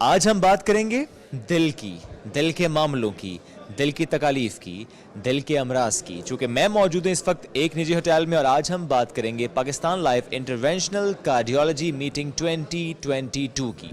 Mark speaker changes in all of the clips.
Speaker 1: آج ہم بات کریں گے دل کی، دل کے معاملوں کی، دل کی تکالیف کی، دل کے امراض کی. چونکہ میں موجود ہوں اس وقت ایک نجی ہوٹل میں اور آج ہم بات کریں گے پاکستان لائف انٹرونشنل کارڈیولوجی میٹنگ 2022 کی.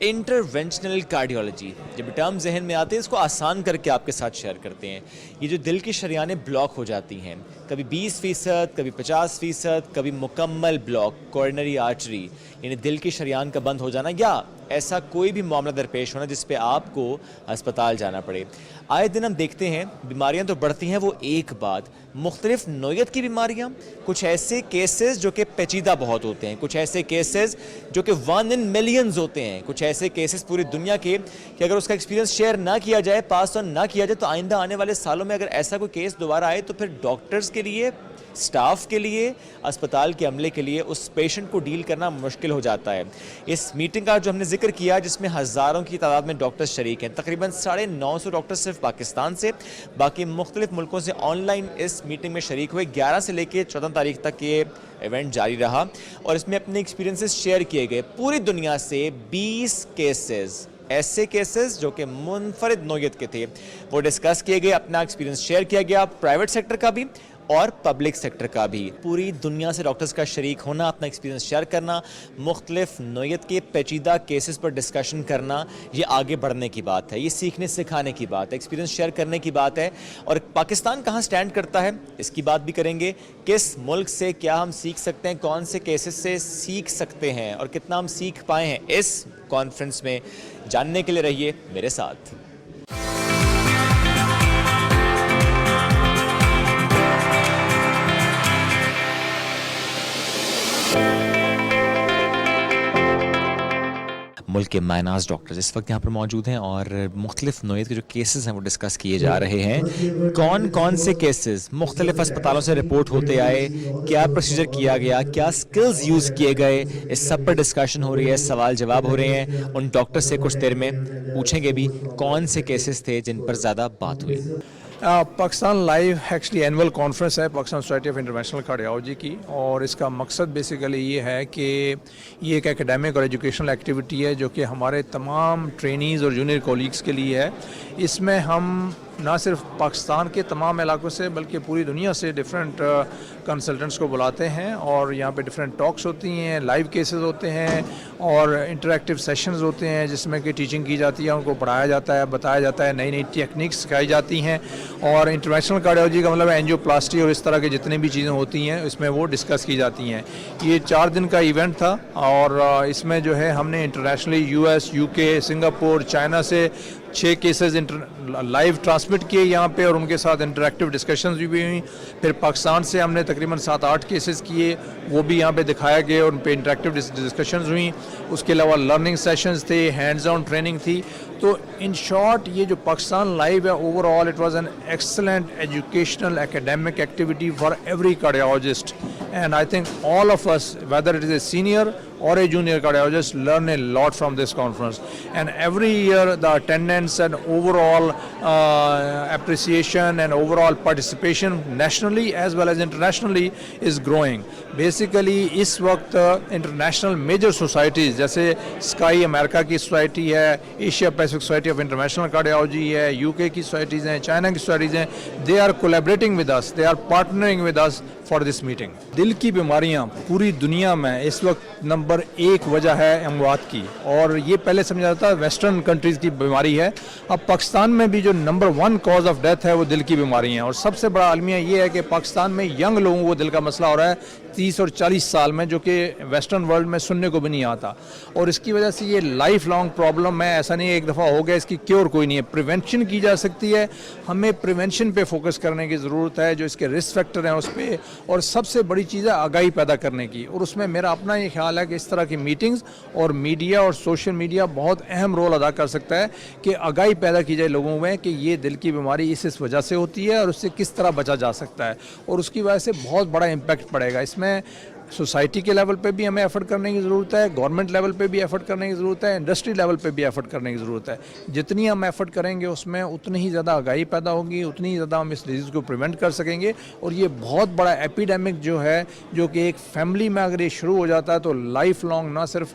Speaker 1: انٹرونشنل کارڈیولوجی جب ٹرم ذہن میں آتے ہیں اس کو آسان کر کے آپ کے ساتھ شیئر کرتے ہیں. یہ جو دل کی شریانیں بلاک ہو جاتی ہیں، کبھی 20%، کبھی 50%، کبھی مکمل بلاک، کورنری آرٹری یعنی دل کی شریان کا بند ہو جانا، یا ایسا کوئی بھی معاملہ درپیش ہونا جس پہ آپ کو ہسپتال جانا پڑے. آئے دن ہم دیکھتے ہیں بیماریاں تو بڑھتی ہیں، وہ ایک بات مختلف نوعیت کی بیماریاں، کچھ ایسے کیسز جو کہ پیچیدہ بہت ہوتے ہیں، کچھ ایسے کیسز جو کہ 1 in millions ہوتے ہیں، کچھ ایسے کیسز پوری دنیا کے کہ اگر اس کا ایکسپیرینس شیئر نہ کیا جائے، پاس آن نہ کیا جائے، تو آئندہ آنے والے سالوں میں اگر ایسا کوئی کیس دوبارہ آئے تو پھر ڈاکٹرز کے لیے، سٹاف کے لیے، اسپتال کے عملے کے لیے اس پیشنٹ کو ڈیل کرنا مشکل ہو جاتا ہے. اس میٹنگ کا جو ہم نے ذکر کیا جس میں ہزاروں کی تعداد میں ڈاکٹر شریک ہیں، تقریباً 950 ڈاکٹر صرف پاکستان سے، باقی مختلف ملکوں سے آن لائن اس میٹنگ میں شریک ہوئے. 11 سے لے کے 14 تاریخ تک یہ ایونٹ جاری رہا اور اس میں اپنے ایکسپیرینسز شیئر کیے گئے. پوری دنیا سے 20 کیسز، ایسے کیسز جو کہ منفرد نوعیت کے تھے، وہ ڈسکس کیے گئے، اپنا ایکسپیرینس شیئر کیا گیا، پرائیویٹ سیکٹر کا بھی اور پبلک سیکٹر کا بھی. پوری دنیا سے ڈاکٹرز کا شریک ہونا، اپنا ایکسپیرینس شیئر کرنا، مختلف نوعیت کے پیچیدہ کیسز پر ڈسکشن کرنا، یہ آگے بڑھنے کی بات ہے، یہ سیکھنے سکھانے کی بات ہے، ایکسپیرینس شیئر کرنے کی بات ہے. اور پاکستان کہاں سٹینڈ کرتا ہے اس کی بات بھی کریں گے. کس ملک سے کیا ہم سیکھ سکتے ہیں، کون سے کیسز سے سیکھ سکتے ہیں اور کتنا ہم سیکھ پائے ہیں اس کانفرنس میں، جاننے کے لیے رہیے میرے ساتھ. ملک کے مائناز ڈاکٹرز اس وقت یہاں پر موجود ہیں اور مختلف نوعیت کے جو کیسز ہیں وہ ڈسکس کیے جا رہے ہیں. کون سے کیسز مختلف اسپتالوں سے رپورٹ ہوتے آئے، کیا پروسیجر کیا گیا، کیا سکلز یوز کیے گئے، اس سب پر ڈسکشن ہو رہی ہے، سوال جواب ہو رہے ہیں. ان ڈاکٹر سے کچھ دیر میں پوچھیں گے بھی کون سے کیسز تھے جن پر زیادہ بات ہوئی.
Speaker 2: Pakistan live actually annual conference ہے Pakistan society of international cardiology کی، اور اس کا مقصد بیسیکلی یہ ہے کہ یہ ایک اکیڈیمک اور ایجوکیشنل ایکٹیویٹی ہے جو کہ ہمارے تمام ٹرینیز اور جونیئر کولیگز کے لیے ہے. اس میں ہم نہ صرف پاکستان کے تمام علاقوں سے بلکہ پوری دنیا سے ڈفرینٹ کنسلٹنٹس کو بلاتے ہیں، اور یہاں پہ ڈفرینٹ ٹاکس ہوتی ہیں، لائیو کیسز ہوتے ہیں اور انٹریکٹیو سیشنز ہوتے ہیں جس میں کہ ٹیچنگ کی جاتی ہے، ان کو پڑھایا جاتا ہے، بتایا جاتا ہے، نئی نئی ٹیکنیکس سکھائی جاتی ہیں. اور انٹرنیشنل کارڈیالوجی کا مطلب اینجیو پلاسٹی اور اس طرح کی جتنی بھی چیزیں ہوتی ہیں اس میں وہ ڈسکس کی جاتی ہیں. یہ 4 دن کا ایونٹ تھا اور اس میں جو ہے ہم نے internationally US، UK، Singapore, China سے 6 کیسز لائیو ٹرانسمٹ کیے یہاں پہ، اور ان کے ساتھ انٹریکٹیو ڈسکشنز بھی ہوئیں. پھر پاکستان سے ہم نے تقریباً 7-8 کیسز کیے، وہ بھی یہاں پہ دکھایا گیا اور ان پہ انٹریکٹیو ڈسکشنز ہوئیں. اس کے علاوہ لرننگ سیشنز تھے، ہینڈز آن ٹریننگ تھی. تو ان شارٹ یہ جو پاکستان لائیو ہے over all it was an excellent educational academic activity for every cardiologist, and I think all of us, whether it is a senior or a junior cardiologist, learn a lot from this conference. And every year the attendance and overall appreciation and overall participation nationally as well as internationally is growing. Basically اس وقت international major societies جیسے sky امریکہ کی society ہے، Asia Pacific society of international cardiology ہے، UK کی societies ہیں، China کی societies ہیں، they are collaborating with us, they are partnering with us for this meeting. دل کی بیماریاں پوری دنیا میں اس وقت نمبر 1 وجہ ہے اموات کی، اور یہ پہلے سمجھا جاتا ہے ویسٹرن کنٹریز کی بیماری ہے. اب پاکستان میں بھی جو نمبر 1 کاز آف ڈیتھ ہے وہ دل کی بیماری ہیں، اور سب سے بڑا المیہ یہ ہے کہ پاکستان میں ینگ لوگوں کو دل کا مسئلہ ہو رہا ہے 30 اور 40 سال میں، جو کہ ویسٹرن ورلڈ میں سننے کو بھی نہیں آتا. اور اس کی وجہ سے یہ لائف لانگ پرابلم ہے، ایسا نہیں ایک دفعہ ہو گیا اس کی کیور کوئی نہیں ہے. پریونشن کی جا سکتی ہے، ہمیں پریونشن پہ فوکس کرنے کی ضرورت ہے، جو اس کے رسک فیکٹر ہیں اس پہ، اور سب سے بڑی چیز ہے آگاہی پیدا کرنے کی. اور اس میں میرا اپنا یہ خیال ہے کہ اس طرح کی میٹنگز اور میڈیا اور سوشل میڈیا بہت اہم رول ادا کر سکتا ہے کہ آگاہی پیدا کی جائے لوگوں میں کہ یہ دل کی بیماری اس وجہ سے ہوتی ہے اور اس سے کس طرح بچا جا سکتا ہے، اور اس کی وجہ سے بہت بڑا امپیکٹ پڑے گا. اس میں سوسائٹی کے لیول پہ بھی ہمیں ایفرٹ کرنے کی ضرورت ہے، گورنمنٹ لیول پہ بھی ایفرٹ کرنے کی ضرورت ہے، انڈسٹری لیول پہ بھی ایفرٹ کرنے کی ضرورت ہے. جتنی ہم ایفرٹ کریں گے اس میں اتنی ہی زیادہ آگاہی پیدا ہوگی، اتنی ہی زیادہ ہم اس ڈیزیز کو پریونٹ کر سکیں گے. اور یہ بہت بڑا ایپیڈیمک جو ہے، جو کہ ایک فیملی میں اگر یہ شروع ہو جاتا ہے تو لائف لانگ نہ صرف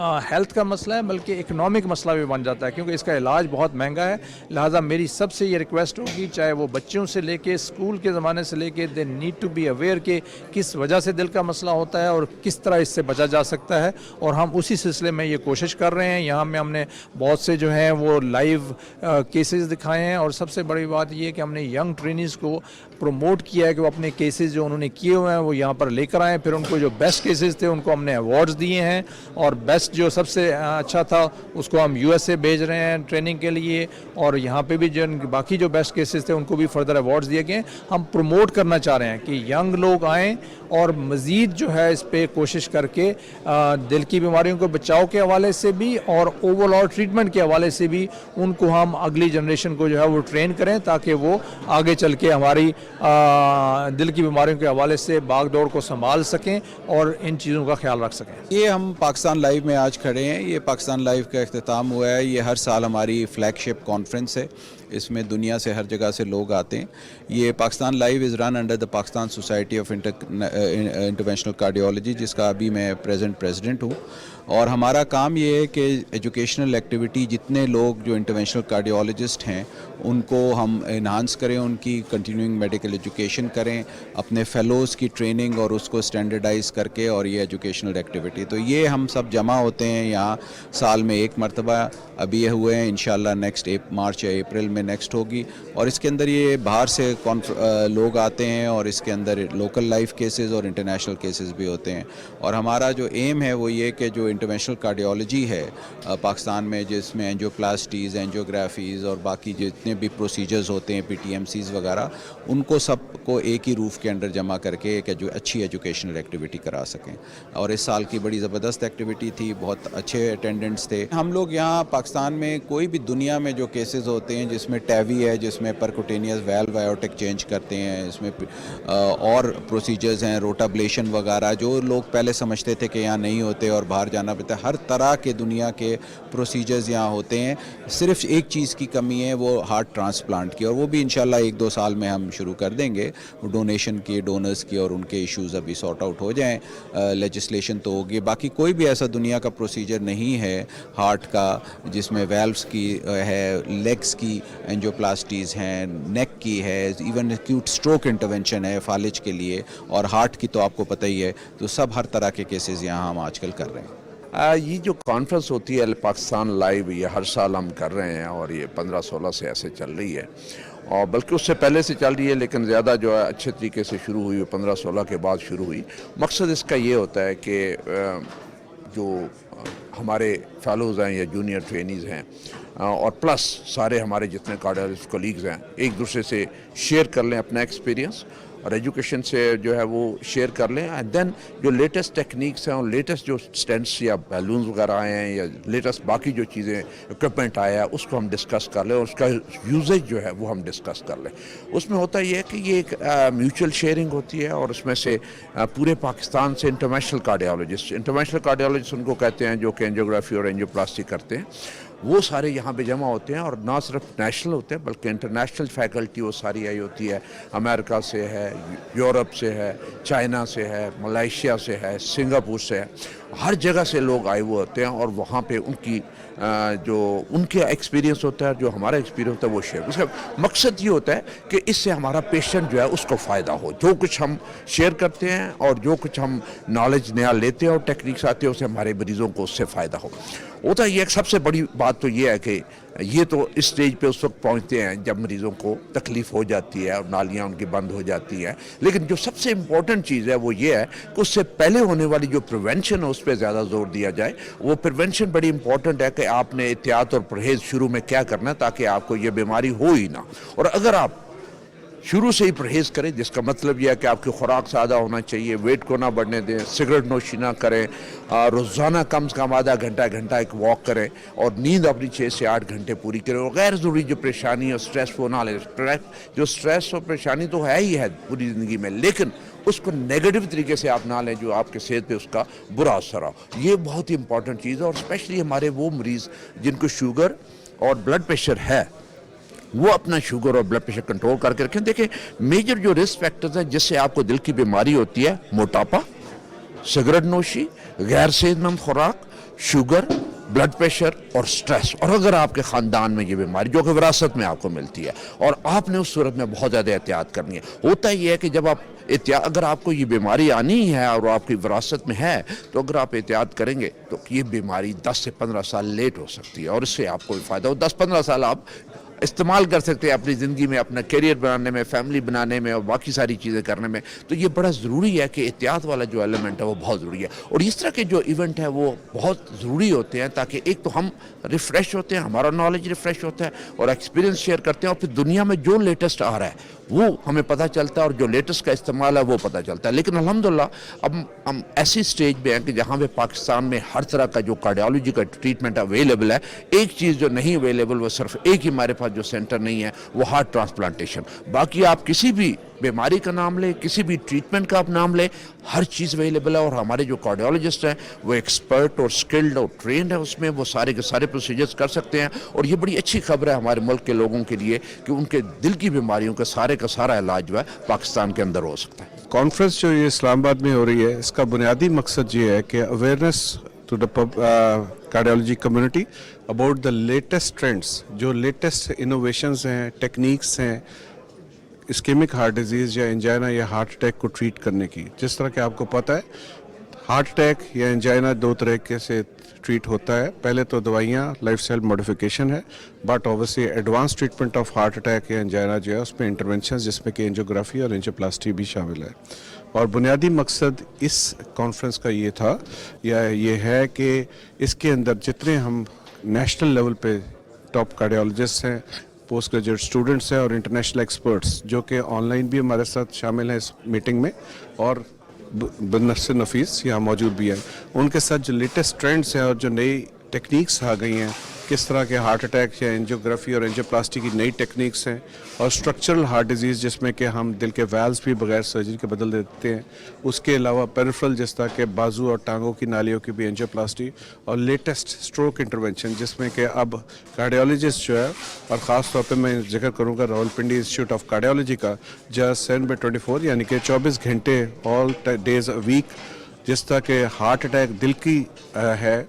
Speaker 2: हेल्थ का मसला है बल्कि इकोनॉमिक मसला भी बन जाता है, क्योंकि इसका इलाज बहुत महंगा है। लिहाजा मेरी सबसे ये रिक्वेस्ट होगी, चाहे वो बच्चों से लेके स्कूल के ज़माने से लेके, they need to be aware कि किस वजह से दिल का मसला होता है और किस तरह इससे बचा जा सकता है, और हम उसी सिलसिले में ये कोशिश कर रहे हैं। यहाँ में हमने बहुत से जो हैं वो लाइव केसेस दिखाए हैं, और सबसे बड़ी बात ये है कि हमने यंग ट्रेनिज़ को प्रमोट किया है कि वो अपने केसेस जो उन्होंने किए हुए हैं वो यहाँ पर लेकर आएँ। फिर उनको जो बेस्ट केसेस थे उनको हमने अवार्ड्स दिए हैं, और बेस्ट जो सबसे अच्छा था उसको हम यूएसए भेज रहे हैं ट्रेनिंग के लिए, और यहाँ पे भी जो बाकी जो बेस्ट केसेस थे उनको भी फर्दर अवार्ड्स दिए गए। हम प्रमोट करना चाह रहे हैं कि यंग लोग आएँ और मज़ीद जो है इस पर कोशिश करके दिल की बीमारियों को बचाव के हवाले से भी और ओवरऑल ट्रीटमेंट के हवाले से भी उनको हम अगली जनरेशन को जो है वो ट्रेन करें, ताकि वो आगे चल के हमारी दिल की बीमारियों के हवाले से भाग दौड़ को संभाल सकें और इन चीज़ों का ख्याल रख सकें।
Speaker 3: ये हम पाकिस्तान लाइव में आज खड़े हैं। ये पाकिस्तान लाइव का इख्तिताम हुआ है। ये हर साल हमारी फ्लैगशिप कॉन्फ्रेंस है। इसमें दुनिया से हर जगह से लोग आते हैं। ये Pakistan live is run under the Pakistan society of interventional cardiology, जिसका अभी मैं प्रेसिडेंट हूँ। और हमारा काम ये है कि एजुकेशनल एक्टिविटी, जितने लोग जो इंटरवेंशनल कार्डियोलॉजिस्ट हैं उनको हम इन्हांस करें, उनकी कंटिन्यूइंग मेडिकल एजुकेशन करें, अपने फेलोज़ की ट्रेनिंग और उसको स्टैंडर्डाइज करके, और ये एजुकेशनल एक्टिविटी। तो ये हम सब जमा होते हैं यहाँ साल में एक मरतबा। अभी ये हुए हैं, इंशाल्लाह नेक्स्ट मार्च या अप्रैल में नेक्स्ट होगी। और इसके अंदर ये बाहर से लोग आते हैं, और इसके अंदर लोकल लाइफ केसेस और इंटरनेशनल केसेस भी होते हैं। और हमारा जो एम है वो ये कि जो इंटरवेंशनल कार्डियोलॉजी है पाकिस्तान में, जिसमें एंजियोप्लास्टीज़, एंजियोग्राफीज़ और बाकी जितने भी प्रोसीजर्स होते हैं, PTMCs वगैरह, उनको सबको एक ही रूफ़ के अंडर जमा करके एक अच्छी एजुकेशनल एक्टिविटी करा सकें। और इस साल की बड़ी ज़बरदस्त एक्टिविटी थी, बहुत अच्छे अटेंडेंट्स थे। हम लोग यहाँ पाकिस्तान में कोई भी दुनिया में जो केसेस होते हैं जिसमें टैवी है, जिसमें परकुटेनियस वैल्व आयोटिक चेंज करते हैं, इसमें और प्रोसीजर्स हैं, रोटाब्लेशन वगैरह, जो लोग पहले समझते थे कि यहाँ नहीं होते और बाहर जाना पड़ता है, हर तरह के दुनिया के प्रोसीजर्स यहाँ होते हैं। सिर्फ एक चीज़ की कमी है, वो हार्ट ट्रांसप्लांट की, और वो भी इंशाल्लाह 1-2 साल में हम शुरू कर देंगे। डोनेशन की, डोनर्स की, और उनके इश्यूज़ अभी सॉर्ट आउट हो जाएं। लेजिस्लेशन तो होगी। बाकी कोई भी ऐसा दुनिया का प्रोसीजर नहीं है हार्ट का जिसमें वैल्व्स की है, लेग्स की एंजियोप्लास्टीज़ हैं, नेक की है, इवन एक्यूट स्ट्रोक इंटरवेंशन है फालिज के लिए, और हार्ट की तो आपको पता ही है। तो सब हर तरह के केसेस यहाँ हम आजकल कर रहे हैं।
Speaker 4: ये जो कॉन्फ्रेंस होती है पाकिस्तान लाइव, ये हर साल हम कर रहे हैं, और ये 15-16 से ऐसे चल रही है, और बल्कि उससे पहले से चल रही है, लेकिन ज़्यादा जो है अच्छे तरीके से शुरू हुई, 15-16 के बाद शुरू हुई। मकसद इसका ये होता है कि जो हमारे फेलोज़ हैं या जूनियर ट्रेनीज़ हैं, और प्लस सारे हमारे जितने कार्डियोलॉजिस्ट कोलीग्स हैं, एक दूसरे से शेयर कर लें अपना एक्सपीरियंस, और एजुकेशन से जो है वो शेयर कर लें। एंड देन जो लेटेस्ट टेक्निक्स हैं और लेटेस्ट जो स्टेंट्स या बैलून्स वगैरह आए हैं, या लेटेस्ट बाकी जो चीज़ें इक्विपमेंट आया है, उसको हम डिस्कस कर लें, और उसका यूजेज जो है वो हम डिस्कस कर लें। उसमें होता ये है कि ये एक म्यूचुअल शेयरिंग होती है, और उसमें से पूरे पाकिस्तान से इंटरनेशनल कार्डियोलॉजिस्ट उनको कहते हैं जो कि एंजियोग्राफी और एंजियोप्लास्टी करते हैं, वो सारे यहाँ पे जमा होते हैं। और ना सिर्फ नेशनल होते हैं बल्कि इंटरनेशनल फैकल्टी वो सारी आई होती है। अमेरिका से है, यूरोप से है, चाइना से है, मलेशिया से है, सिंगापुर से है, हर जगह से लोग आए हुए होते हैं, और वहाँ पे उनकी जो उनके एक्सपीरियंस होता है, जो हमारा एक्सपीरियंस होता है, वो शेयर। उसका मकसद ये होता है कि इससे हमारा पेशेंट जो है उसको फ़ायदा हो। जो कुछ हम शेयर करते हैं और जो कुछ हम नॉलेज नया लेते हैं और टेक्निक्स आते हैं, उससे हमारे मरीज़ों को उससे फ़ायदा हो। होता ये एक सबसे बड़ी बात तो ये है कि ये तो इस स्टेज पे उस वक्त पहुंचते हैं जब मरीज़ों को तकलीफ़ हो जाती है और नालियां उनकी बंद हो जाती हैं, लेकिन जो सबसे इम्पोर्टेंट चीज़ है वो ये है कि उससे पहले होने वाली जो प्रिवेंशन है उस पर ज़्यादा जोर दिया जाए। वो प्रिवेंशन बड़ी इंपॉर्टेंट है कि आपने एहतियात और परहेज़ शुरू में क्या करना है ताकि आपको ये बीमारी हो ही ना। और अगर आप शुरू से ही परहेज़ करें, जिसका मतलब यह है कि आपकी खुराक सादा होना चाहिए, वेट को ना बढ़ने दें, सिगरेट नोशी ना करें, रोज़ाना कम से कम आधा घंटा एक वॉक करें, और नींद अपनी 6 से 8 घंटे पूरी करें, और गैर ज़रूरी जो परेशानी और स्ट्रेस वो ना लें। जो स्ट्रेस और परेशानी तो है ही है पूरी ज़िंदगी में, लेकिन उसको नेगेटिव तरीके से आप ना लें जो आपके सेहत पे उसका बुरा असर हो। ये बहुत ही इंपॉर्टेंट चीज़ है। और स्पेशली हमारे वो मरीज़ जिनको शुगर और ब्लड प्रेशर है, वो अपना शुगर और ब्लड प्रेशर कंट्रोल करके रखें। देखें, मेजर जो रिस्क फैक्टर्स हैं जिससे आपको दिल की बीमारी होती है, मोटापा, सिगरेट नोशी, गैर सेहतमंद खुराक, शुगर, ब्लड प्रेशर और स्ट्रेस। और अगर आपके ख़ानदान में ये बीमारी जो कि विरासत में आपको मिलती है और आपने उस सूरत में बहुत ज़्यादा एहतियात करनी है, होता ये है कि जब आप अगर आपको ये बीमारी आनी है और आपकी विरासत में है, तो अगर आप एहतियात करेंगे तो ये बीमारी 10 से 15 साल लेट हो सकती है और इससे आपको भी फ़ायदा हो। 10-15 साल आप इस्तेमाल कर सकते हैं अपनी ज़िंदगी में, अपना करियर बनाने में, फैमिली बनाने में और बाकी सारी चीज़ें करने में। तो ये बड़ा ज़रूरी है कि एहतियात वाला जो एलिमेंट है वो बहुत ज़रूरी है। और इस तरह के जो इवेंट है वो बहुत ज़रूरी होते हैं ताकि एक तो हम रिफ़्रेश होते हैं, हमारा नॉलेज रिफ़्रेश होता है और एक्सपीरियंस शेयर करते हैं, और फिर दुनिया में जो लेटेस्ट आ रहा है वो हमें पता चलता है और जो लेटेस्ट का इस्तेमाल है वो पता चलता है। लेकिन अल्हम्दुलिल्लाह अब हम ऐसी स्टेज पे हैं कि जहाँ पे पाकिस्तान में हर तरह का जो कार्डियोलॉजी का ट्रीटमेंट अवेलेबल है। एक चीज़ जो नहीं अवेलेबल वो सिर्फ एक ही हमारे पास जो सेंटर नहीं है वो हार्ट ट्रांसप्लांटेशन। बाकी आप किसी भी बीमारी का नाम ले, किसी भी ट्रीटमेंट का आप नाम ले, हर चीज़ अवेलेबल है। और हमारे जो कार्डियोलॉजिस्ट हैं वो एक्सपर्ट और स्किल्ड और ट्रेंड है उसमें, वो सारे के सारे प्रोसीजर्स कर सकते हैं। और ये बड़ी अच्छी खबर है हमारे मुल्क के लोगों के लिए कि उनके दिल की बीमारियों का सारा इलाज जो है पाकिस्तान के अंदर हो सकता है।
Speaker 5: कॉन्फ्रेंस जो ये इस्लामाबाद में हो रही है, इसका बुनियादी मकसद ये है कि awareness to the cardiology community about the latest trends, जो लेटेस्ट इनोवेशंस हैं, टेक्निक्स हैं इस्केमिक हार्ट डिजीज़ या एंजाइना या हार्ट अटैक को ट्रीट करने की। जिस तरह के आपको पता है हार्ट अटैक या एंजाइना दो तरीके से ट्रीट होता है। पहले तो दवाइयाँ, लाइफस्टाइल मॉडिफिकेशन है, but obviously advance treatment of heart attack या एंजाइना जो है उसमें इंटरवेंशन जिसमें कि एंजियोग्राफी और एंजियोप्लास्टी भी शामिल है। और बुनियादी मकसद इस कॉन्फ्रेंस का ये था या ये है कि इसके अंदर जितने हम नेशनल लेवल पे टॉप कार्डियोलॉजिस्ट हैं, पोस्ट ग्रेजुएट स्टूडेंट्स हैं और इंटरनेशनल एक्सपर्ट्स जो कि ऑनलाइन भी हमारे साथ शामिल हैं इस मीटिंग में, और नर्स नफीस यहाँ मौजूद भी हैं, उनके साथ जो लेटेस्ट ट्रेंड्स हैं और जो नई टेक्निक्स आ गई हैं, किस तरह के हार्ट अटैक या एंजियोग्राफी और एंजियोप्लास्टी की नई टेक्निक्स हैं, और स्ट्रक्चरल हार्ट डिजीज़ जिसमें कि हम दिल के वैल्व्स भी बगैर सर्जरी के बदल देते हैं, उसके अलावा पेरिफेरल जिस तरह के बाजू और टांगों की नालियों की भी एंजियोप्लास्टी, और लेटेस्ट स्ट्रोक इंटरवेंशन जिसमें कि अब कार्डियोलॉजिस्ट जो है, और ख़ास तौर पे मैं जिक्र करूँगा रावलपिंडी इंस्टीट्यूट ऑफ कार्डियोलॉजी का, जो 7/24 यानी कि 24 घंटे ऑल डेज अ वीक, जिस तरह के हार्ट अटैक दिल की है,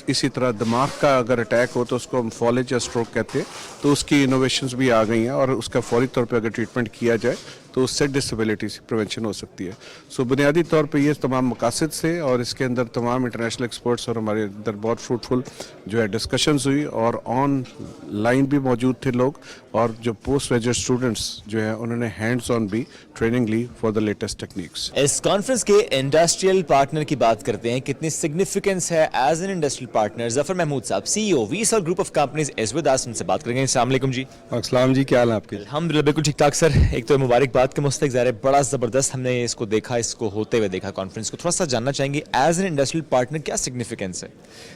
Speaker 5: इसी तरह दिमाग का अगर अटैक हो तो उसको हम फॉलेज या स्ट्रोक कहते हैं, तो उसकी इनोवेशंस भी आ गई हैं और उसका फौरी तौर पे अगर ट्रीटमेंट किया जाए तो उससे डिसेबिलिटी से प्रिवेंशन हो सकती है। सो बुनियादी तौर पे ये तमाम मकासद से, और इसके अंदर तमाम इंटरनेशनल एक्सपर्ट्स और हमारे अंदर बहुत फ्रूटफुल जो है डिस्कशंस हुई, और ऑन लाइन भी मौजूद थे लोग, और जो पोस्ट ग्रेजुएट स्टूडेंट्स जो है उन्होंने हैंड्स ऑन भी ट्रेनिंग ली फॉर द लेटेस्ट टेक्निक्स।
Speaker 1: इस कॉन्फ्रेंस के इंडस्ट्रियल पार्टनर की बात करते हैं, कितनी सिग्निफिकेंस है as an industrial partner. Zafar Mahmood साहब, CEO Wisal group of companies is with us, उनसे बात करेंगे। अस्सलाम वालेकुम जी।
Speaker 6: अस्सलाम जी, क्या हाल है आपके?
Speaker 1: अल्हम्दुलिल्लाह बिल्कुल ठीक ठाक सर। एक तो मुबारकबाद के मुस्तक ज़ाहिर है बड़ा ज़बरदस्त हमने इसको देखा, इसको होते हुए देखा कॉन्फ्रेंस को। थोड़ा सा जानना चाहेंगे एज एन इंडस्ट्रियल पार्टनर क्या सिग्निफिकेंस है?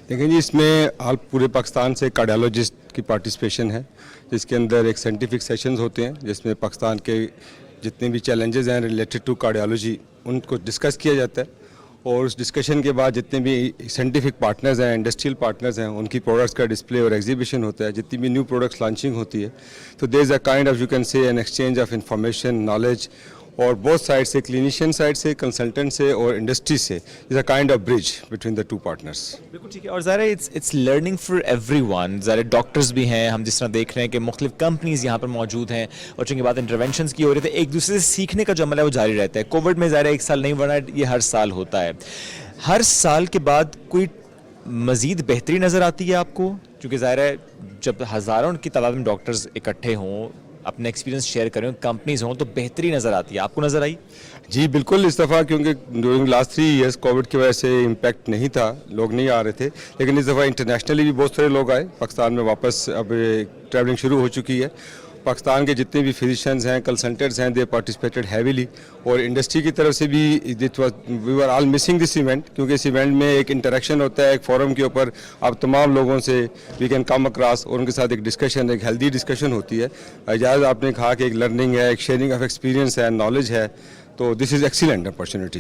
Speaker 6: देखें जी, इसमें हाल पूरे पाकिस्तान से कार्डियोलॉजिस्ट की पार्टिसिपेशन है, जिसके अंदर एक साइंटिफिक सेशंस होते हैं जिसमें पाकिस्तान के जितने भी चैलेंजेस हैं रिलेटेड टू कार्डियोलॉजी उनको डिस्कस किया जाता है, और उस डिस्कशन के बाद जितने भी साइंटिफिक पार्टनर्स हैं, इंडस्ट्रियल पार्टनर्स हैं, उनकी प्रोडक्ट्स का डिस्प्ले और एग्जीबिशन होता है। जितनी भी न्यू प्रोडक्ट्स लॉन्चिंग होती है तो there is a kind of, you can say, an exchange of information, knowledge, और बोथ साइड से, क्लिनिशियन साइड से, कंसल्टेंट से और इंडस्ट्री से, is a kind of bridge between the two partners.
Speaker 1: बिल्कुल ठीक है। और ज़ाहिर है इट्स लर्निंग फॉर एवरीवन। ज़ाहिर डॉक्टर्स भी हैं, हम जिस तरह देख रहे हैं कि मुख्तलिफ कंपनीज यहाँ पर मौजूद हैं, और चूँकि बात इंटरवेंशंस की हो रही है, एक दूसरे से सीखने का जो अमल है वो जारी रहता है। कोविड में ज़ाहिर एक साल नहीं बढ़ा, ये हर साल होता है। हर साल के बाद कोई मज़ीद बेहतरी नज़र आती है आपको? क्योंकि ज़ाहिर है जब हज़ारों की तादाद में डॉक्टर्स इकट्ठे हों, अपने एक्सपीरियंस शेयर करें, कंपनीज हों, तो बेहतरी नज़र आती है। आपको नज़र आई?
Speaker 6: जी बिल्कुल, इस दफ़ा क्योंकि ड्यूरिंग लास्ट 3 ईयर्स कोविड की वजह से इम्पैक्ट नहीं था, लोग नहीं आ रहे थे, लेकिन इस दफ़ा इंटरनेशनली भी बहुत सारे लोग आए। पाकिस्तान में वापस अब ट्रैवलिंग शुरू हो चुकी है। पाकिस्तान के जितने भी फिजिशियंस हैं, कंसल्टेंट्स हैं, दे पार्टिसिपेटेड हैवीली, और इंडस्ट्री की तरफ से भी we were all missing this event, क्योंकि इस इवेंट में एक इंटरेक्शन होता है, एक फोरम के ऊपर आप तमाम लोगों से वी कैन कम अक्रॉस, और उनके साथ एक डिस्कशन, एक हेल्दी डिस्कशन होती है। एजाज आपने कहा कि एक लर्निंग है, एक शेयरिंग ऑफ एक्सपीरियंस है, नॉलेज है, तो दिस इज़ एक्सीलेंट अपॉर्चुनिटी।